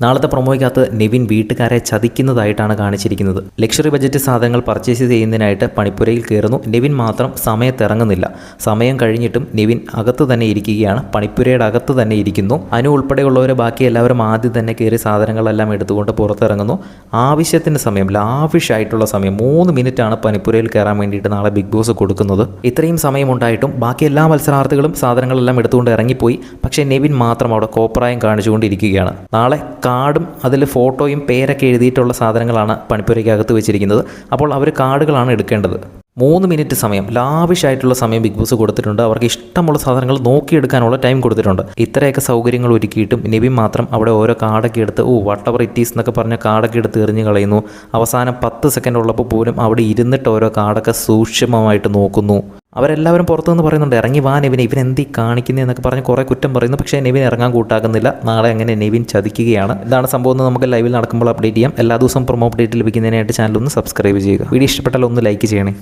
നാളത്തെ പ്രൊമോയ്ക്കകത്ത് നെവിൻ വീട്ടുകാരെ ചതിക്കുന്നതായിട്ടാണ് കാണിച്ചിരിക്കുന്നത്. ലക്ഷറി ബജറ്റ് സാധനങ്ങൾ പർച്ചേസ് ചെയ്യുന്നതിനായിട്ട് പണിപ്പുരയിൽ കയറുന്നു. നെവിൻ മാത്രം സമയത്തിറങ്ങുന്നില്ല. സമയം കഴിഞ്ഞിട്ടും നെവിൻ അകത്ത് തന്നെ ഇരിക്കുകയാണ്. പണിപ്പുരയുടെ അകത്ത് തന്നെ ഇരിക്കുന്നു. അനു ഉൾപ്പെടെയുള്ളവർ ബാക്കി എല്ലാവരും ആദ്യം തന്നെ കയറി സാധനങ്ങളെല്ലാം എടുത്തുകൊണ്ട് പുറത്തിറങ്ങുന്നു. ആവശ്യത്തിന് സമയം, ലാവിഷായിട്ടുള്ള സമയം 3 മിനിറ്റാണ് പണിപ്പുരയിൽ കയറാൻ വേണ്ടിയിട്ട് നാളെ ബിഗ് ബോസ് കൊടുക്കുന്നത്. ഇത്രയും സമയമുണ്ടായിട്ടും ബാക്കി എല്ലാ മത്സരാർത്ഥികളും സാധനങ്ങളെല്ലാം എടുത്തുകൊണ്ട് ഇറങ്ങിപ്പോയി. പക്ഷേ നെവിൻ മാത്രം അവിടെ കോപ്രായം കാണിച്ചുകൊണ്ടിരിക്കുകയാണ്. നാളെ കാർഡും അതിൽ ഫോട്ടോയും പേരൊക്കെ എഴുതിയിട്ടുള്ള സാധനങ്ങളാണ് പണിപ്പുരയ്ക്കകത്ത് വെച്ചിരിക്കുന്നത്. അപ്പോൾ അവർ കാർഡുകളാണ് എടുക്കേണ്ടത്. 3 മിനിറ്റ് സമയം, ലാവിഷായിട്ടുള്ള സമയം ബിഗ് ബോസ് കൊടുത്തിട്ടുണ്ട്. അവർക്ക് ഇഷ്ടമുള്ള സാധനങ്ങൾ നോക്കിയെടുക്കാനുള്ള ടൈം കൊടുത്തിട്ടുണ്ട്. ഇത്രയൊക്കെ സൗകര്യങ്ങൾ ഒരുക്കിയിട്ടും നെവിൻ മാത്രം അവിടെ ഓരോ കാർഡൊക്കെ എടുത്ത് വാട്ട് എവർ ഇറ്റ് ഈസ് എന്നൊക്കെ പറഞ്ഞ കാർഡൊക്കെ എടുത്ത് എറിഞ്ഞ് കളയുന്നു. അവസാനം 10 സെക്കൻഡ് ഉള്ളപ്പോൾ പോലും അവിടെ ഇരുന്നിട്ട് ഓരോ കാർഡൊക്കെ സൂക്ഷ്മമായിട്ട് നോക്കുന്നു. അവരെല്ലാവരും പുറത്തുനിന്ന് പറയുന്നുണ്ട്, ഇറങ്ങി വാ നെവിൻ, ഇവൻ എന്തി കാണിക്കുന്നതെന്നൊക്കെ പറഞ്ഞ് കുറേ കുറ്റം പറയുന്നു. പക്ഷേ നെവിൻ ഇറങ്ങാൻ കൂട്ടാക്കുന്നില്ല. നാളെ അങ്ങനെ നെവിൻ ചതിക്കുകയാണ്. ഇതാണ് സംഭവം എന്ന് നമുക്ക് ലൈവിൽ നടക്കുമ്പോൾ അപ്ഡേറ്റ് ചെയ്യാം. എല്ലാ ദിവസവും പ്രൊമോ അപ്ഡേറ്റ് ലഭിക്കുന്നതിനായിട്ട് ചാനൽ ഒന്ന് സബ്സ്ക്രൈബ് ചെയ്യുക. വീഡിയോ ഇഷ്ടപ്പെട്ടാൽ ഒന്ന് ലൈക്ക് ചെയ്യണേ.